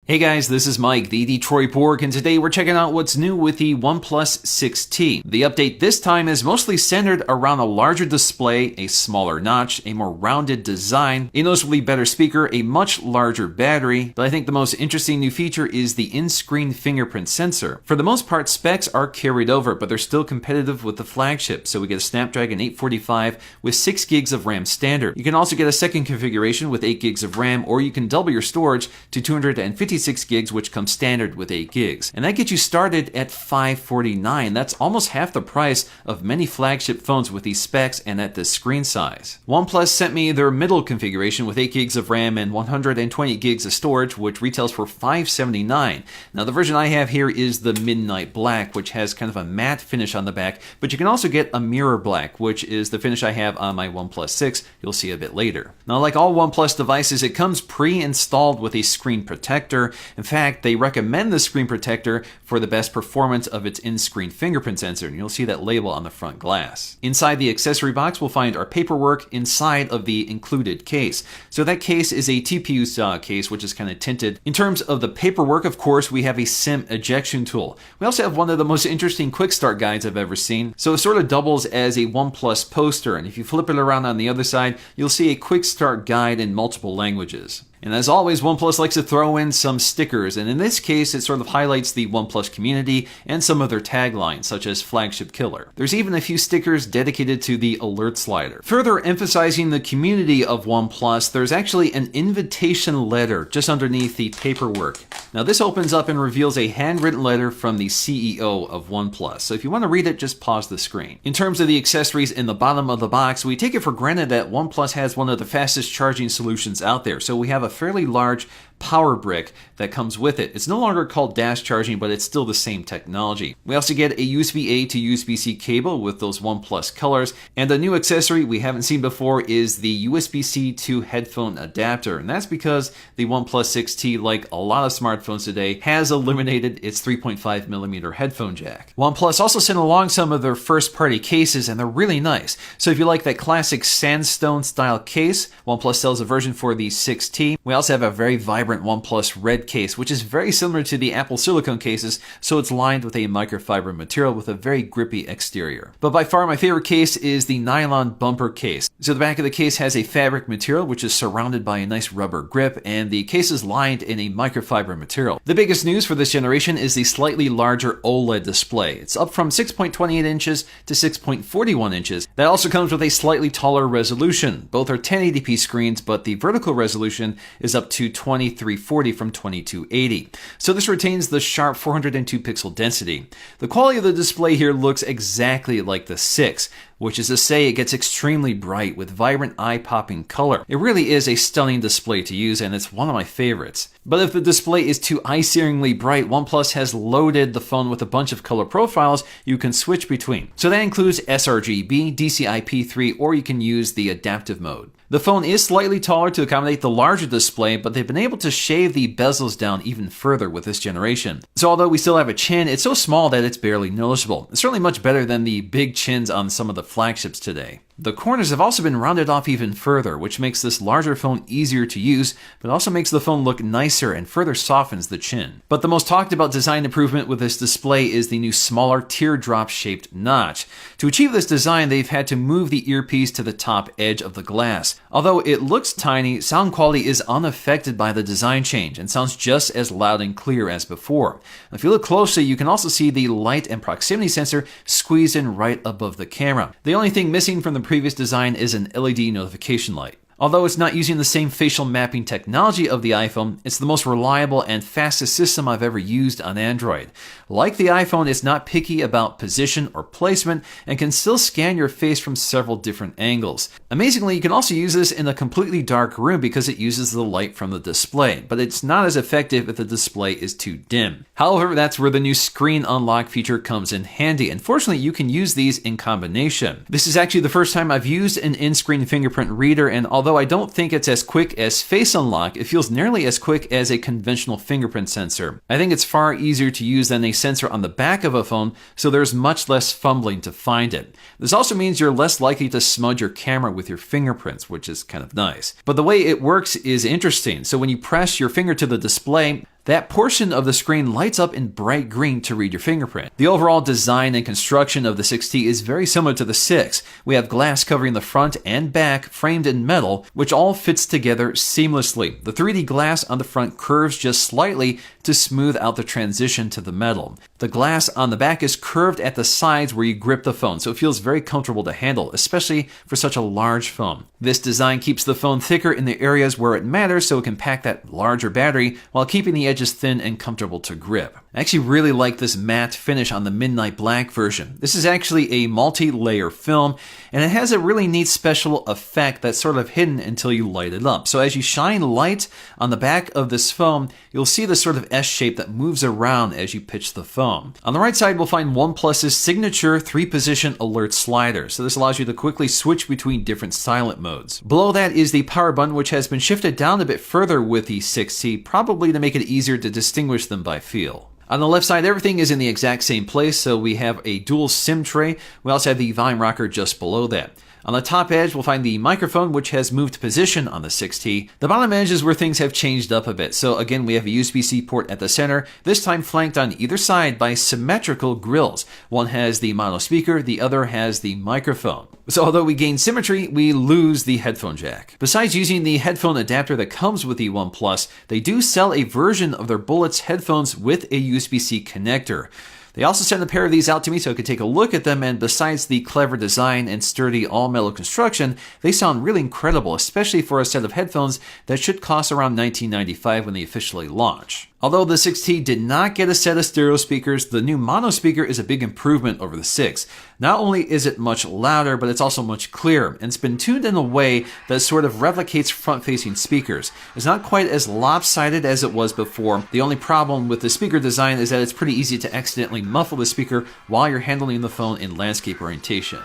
Hey guys, this is Mike, the Detroit Borg, and today we're checking out what's new with the Oneplus 6T. The update this time is mostly centered around a larger display, a smaller notch, a more rounded design, a noticeably better speaker, a much larger battery, but I think the most interesting new feature is the in-screen fingerprint sensor. For the most part, specs are carried over, but they're still competitive with the flagship, so we get a Snapdragon 845 with 6 gigs of RAM standard. You can also get a second configuration with 8 gigs of RAM, or you can double your storage to 256 gigs, which comes standard with 8 gigs. And that gets you started at $549. That's almost half the price of many flagship phones with these specs and at this screen size. OnePlus sent me their middle configuration with 8 gigs of RAM and 120 gigs of storage, which retails for $579. Now the version I have here is the Midnight Black, which has kind of a matte finish on the back, but you can also get a mirror black, which is the finish I have on my OnePlus 6. You'll see a bit later. Now, like all OnePlus devices, it comes pre-installed with a screen protector. In fact, they recommend the screen protector for the best performance of its in-screen fingerprint sensor, and you'll see that label on the front glass. Inside the accessory box, we'll find our paperwork inside of the included case. So that case is a TPU style case, which is kind of tinted. In terms of the paperwork, of course, we have a SIM ejection tool. We also have one of the most interesting quick start guides I've ever seen. So it sort of doubles as a OnePlus poster, and if you flip it around on the other side, you'll see a quick start guide in multiple languages. And as always, OnePlus likes to throw in some stickers, and in this case, it sort of highlights the OnePlus community and some of their taglines, such as Flagship Killer. There's even a few stickers dedicated to the alert slider. Further emphasizing the community of OnePlus, there's actually an invitation letter just underneath the paperwork. Now this opens up and reveals a handwritten letter from the CEO of OnePlus. So if you want to read it, just pause the screen. In terms of the accessories in the bottom of the box, we take it for granted that OnePlus has one of the fastest charging solutions out there. So we have a fairly large power brick that comes with it. It's no longer called dash charging, but it's still the same technology. We also get a USB-A to USB-C cable with those OnePlus colors, and a new accessory we haven't seen before is the USB-C to headphone adapter, and that's because the OnePlus 6T, like a lot of smartphones today, has eliminated its 3.5mm headphone jack. OnePlus also sent along some of their first-party cases, and they're really nice. So if you like that classic sandstone style case, OnePlus sells a version for the 6T. We also have a very vibrant OnePlus Red case, which is very similar to the Apple silicone cases, so it's lined with a microfiber material with a very grippy exterior. But by far my favorite case is the nylon bumper case. So the back of the case has a fabric material which is surrounded by a nice rubber grip, and the case is lined in a microfiber material. The biggest news for this generation is the slightly larger OLED display. It's up from 6.28 inches to 6.41 inches. That also comes with a slightly taller resolution. Both are 1080p screens, but the vertical resolution is up to 2340 from 2280. So this retains the sharp 402 pixel density. The quality of the display here looks exactly like the 6, which is to say it gets extremely bright with vibrant eye-popping color. It really is a stunning display to use, and it's one of my favorites. But if the display is too eye-searingly bright, OnePlus has loaded the phone with a bunch of color profiles you can switch between. So that includes sRGB, DCI-P3, or you can use the adaptive mode. The phone is slightly taller to accommodate the larger display, but they've been able to shave the bezels down even further with this generation. So although we still have a chin, it's so small that it's barely noticeable. It's certainly much better than the big chins on some of the flagships today. The corners have also been rounded off even further, which makes this larger phone easier to use, but also makes the phone look nicer and further softens the chin. But the most talked about design improvement with this display is the new smaller teardrop-shaped notch. To achieve this design, they've had to move the earpiece to the top edge of the glass. Although it looks tiny, sound quality is unaffected by the design change and sounds just as loud and clear as before. If you look closely, you can also see the light and proximity sensor squeezed in right above the camera. The only thing missing from the previous design is an LED notification light. Although it's not using the same facial mapping technology of the iPhone, it's the most reliable and fastest system I've ever used on Android. Like the iPhone, it's not picky about position or placement and can still scan your face from several different angles. Amazingly, you can also use this in a completely dark room because it uses the light from the display, but it's not as effective if the display is too dim. However, that's where the new screen unlock feature comes in handy, and fortunately you can use these in combination. This is actually the first time I've used an in-screen fingerprint reader, and although I don't think it's as quick as Face Unlock, it feels nearly as quick as a conventional fingerprint sensor. I think it's far easier to use than a sensor on the back of a phone, so there's much less fumbling to find it. This also means you're less likely to smudge your camera with your fingerprints, which is kind of nice. But the way it works is interesting. So when you press your finger to the display, that portion of the screen lights up in bright green to read your fingerprint. The overall design and construction of the 6T is very similar to the 6. We have glass covering the front and back framed in metal, which all fits together seamlessly. The 3D glass on the front curves just slightly to smooth out the transition to the metal. The glass on the back is curved at the sides where you grip the phone, so it feels very comfortable to handle, especially for such a large phone. This design keeps the phone thicker in the areas where it matters, so it can pack that larger battery while keeping the edges thin and comfortable to grip. I actually really like this matte finish on the Midnight Black version. This is actually a multi-layer film, and it has a really neat special effect that's sort of hidden until you light it up. So as you shine light on the back of this phone, you'll see this sort of S shape that moves around as you pitch the phone. On the right side, we'll find OnePlus's signature 3-position alert slider. So this allows you to quickly switch between different silent modes. Below that is the power button, which has been shifted down a bit further with the 6T, probably to make it easier to distinguish them by feel. On the left side, everything is in the exact same place, so we have a dual SIM tray. We also have the volume rocker just below that. On the top edge, we'll find the microphone, which has moved position on the 6T. The bottom edge is where things have changed up a bit. So again, we have a USB-C port at the center, this time flanked on either side by symmetrical grills. One has the mono speaker, the other has the microphone. So although we gain symmetry, we lose the headphone jack. Besides using the headphone adapter that comes with the OnePlus, they do sell a version of their Bullets headphones with a USB-C connector. They also sent a pair of these out to me so I could take a look at them, and besides the clever design and sturdy all-metal construction, they sound really incredible, especially for a set of headphones that should cost around $19.95 when they officially launch. Although the 6T did not get a set of stereo speakers, the new mono speaker is a big improvement over the 6. Not only is it much louder, but it's also much clearer, and it's been tuned in a way that sort of replicates front-facing speakers. It's not quite as lopsided as it was before. The only problem with the speaker design is that it's pretty easy to accidentally muffle the speaker while you're handling the phone in landscape orientation.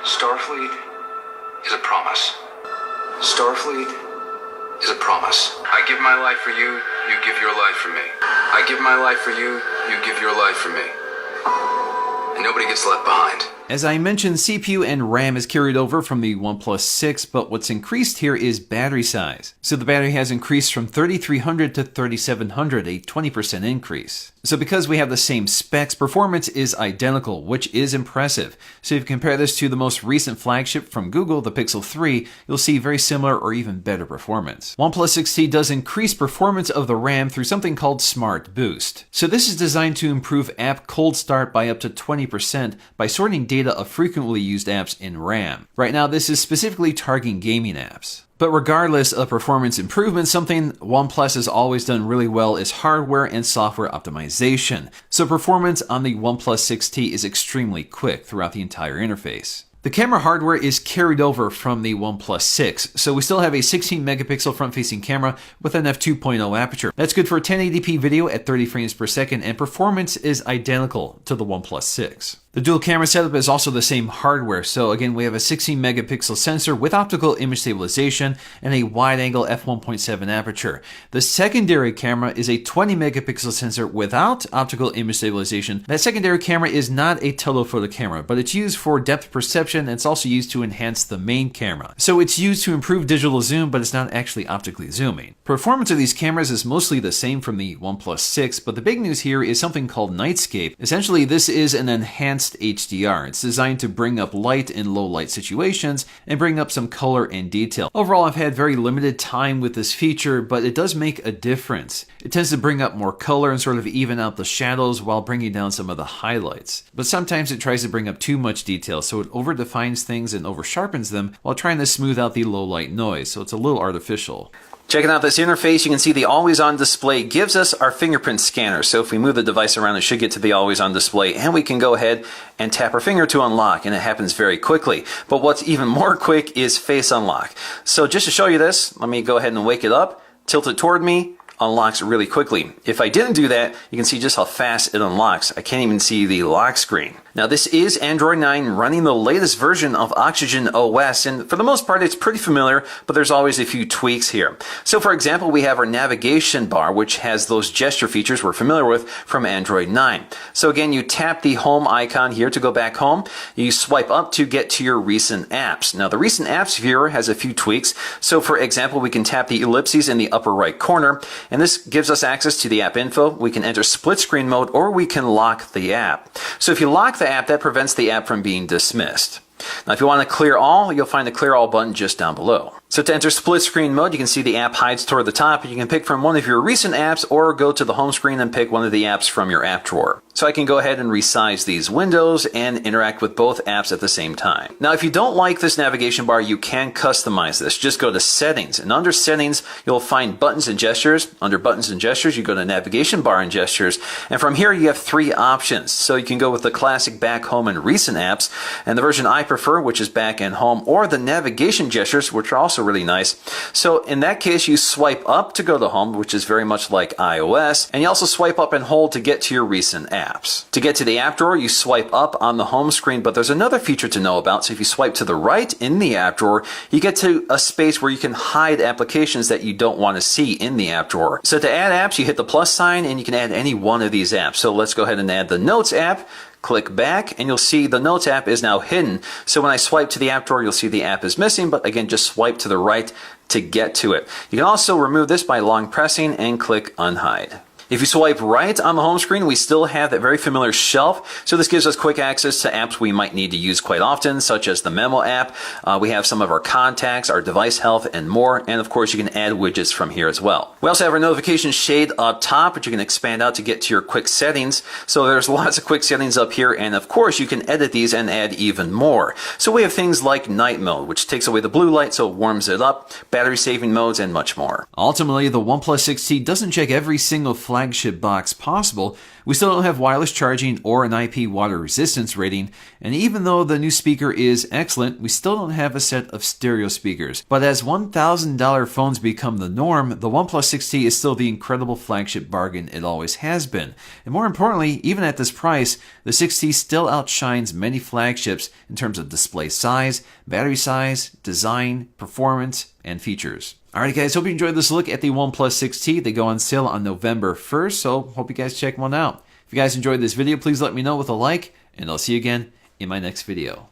Starfleet is a promise. Starfleet is a promise. I give my life for you, you give your life for me. I give my life for you, you give your life for me. And nobody gets left behind. As I mentioned, CPU and RAM is carried over from the OnePlus 6, but what's increased here is battery size. So the battery has increased from 3300 to 3700, a 20% increase. So because we have the same specs, performance is identical, which is impressive. So if you compare this to the most recent flagship from Google, the Pixel 3, you'll see very similar or even better performance. OnePlus 6T does increase performance of the RAM through something called Smart Boost. So this is designed to improve app cold start by up to 20% by sorting data of frequently used apps in RAM. Right now, this is specifically targeting gaming apps. But regardless of performance improvement, something OnePlus has always done really well is hardware and software optimization. So performance on the OnePlus 6T is extremely quick throughout the entire interface. The camera hardware is carried over from the OnePlus 6, so we still have a 16 megapixel front-facing camera with an f2.0 aperture. That's good for 1080p video at 30 frames per second, and performance is identical to the OnePlus 6. The dual camera setup is also the same hardware, so again we have a 16 megapixel sensor with optical image stabilization and a wide-angle f1.7 aperture. The secondary camera is a 20 megapixel sensor without optical image stabilization. That secondary camera is not a telephoto camera, but it's used for depth perception, and it's also used to enhance the main camera. So it's used to improve digital zoom, but it's not actually optically zooming. Performance of these cameras is mostly the same from the OnePlus 6, but the big news here is something called Nightscape. Essentially, this is an enhanced HDR. It's designed to bring up light in low light situations and bring up some color and detail. Overall, I've had very limited time with this feature, but it does make a difference. It tends to bring up more color and sort of even out the shadows while bringing down some of the highlights. But sometimes it tries to bring up too much detail, so it overdefines things and oversharpens them while trying to smooth out the low light noise, so it's a little artificial. Checking out this interface, you can see the always-on display gives us our fingerprint scanner. So if we move the device around, it should get to the always-on display, and we can go ahead and tap our finger to unlock, and it happens very quickly. But what's even more quick is face unlock. So just to show you this, let me go ahead and wake it up, tilt it toward me, unlocks really quickly. If I didn't do that, you can see just how fast it unlocks. I can't even see the lock screen. Now this is Android 9 running the latest version of Oxygen OS, and for the most part it's pretty familiar, but there's always a few tweaks here. So for example, we have our navigation bar, which has those gesture features we're familiar with from Android 9. So again, you tap the home icon here to go back home. You swipe up to get to your recent apps. Now the recent apps viewer has a few tweaks. So for example, we can tap the ellipses in the upper right corner, And this gives us access to the app info. We can enter split screen mode, or we can lock the app. So if you lock the app, that prevents the app from being dismissed. Now, if you want to clear all, you'll find the clear all button just down below. So to enter split screen mode, you can see the app hides toward the top, and you can pick from one of your recent apps or go to the home screen and pick one of the apps from your app drawer. So I can go ahead and resize these windows and interact with both apps at the same time. Now, if you don't like this navigation bar, you can customize this. Just go to settings, and under settings, you'll find buttons and gestures. Under buttons and gestures, you go to navigation bar and gestures. And from here, you have 3 options. So you can go with the classic back, home, and recent apps, and the version I prefer, which is back and home, or the navigation gestures, which are also really nice. So in that case, you swipe up to go to home, which is very much like iOS, and you also swipe up and hold to get to your recent apps. To get to the app drawer, you swipe up on the home screen, but there's another feature to know about. So if you swipe to the right in the app drawer, you get to a space where you can hide applications that you don't want to see in the app drawer. So to add apps, you hit the plus sign, and you can add any one of these apps. So let's go ahead and add the Notes app. Click back, and you'll see the Notes app is now hidden. So when I swipe to the app drawer, you'll see the app is missing, but again, just swipe to the right to get to it. You can also remove this by long pressing and click unhide. If you swipe right on the home screen, we still have that very familiar shelf. So this gives us quick access to apps we might need to use quite often, such as the Memo app. We have some of our contacts, our device health, and more. And of course, you can add widgets from here as well. We also have our notification shade up top, which you can expand out to get to your quick settings. So there's lots of quick settings up here. And of course, you can edit these and add even more. So we have things like night mode, which takes away the blue light, so it warms it up, battery saving modes, and much more. Ultimately, the OnePlus 6T doesn't check every single flagship box possible. We still don't have wireless charging or an IP water resistance rating, and even though the new speaker is excellent, we still don't have a set of stereo speakers. But as $1,000 phones become the norm, the OnePlus 6T is still the incredible flagship bargain it always has been. And more importantly, even at this price, the 6T still outshines many flagships in terms of display size, battery size, design, performance, and features. Alright guys, hope you enjoyed this look at the OnePlus 6T. They go on sale on November 1st, so hope you guys check one out. If you guys enjoyed this video, please let me know with a like, and I'll see you again in my next video.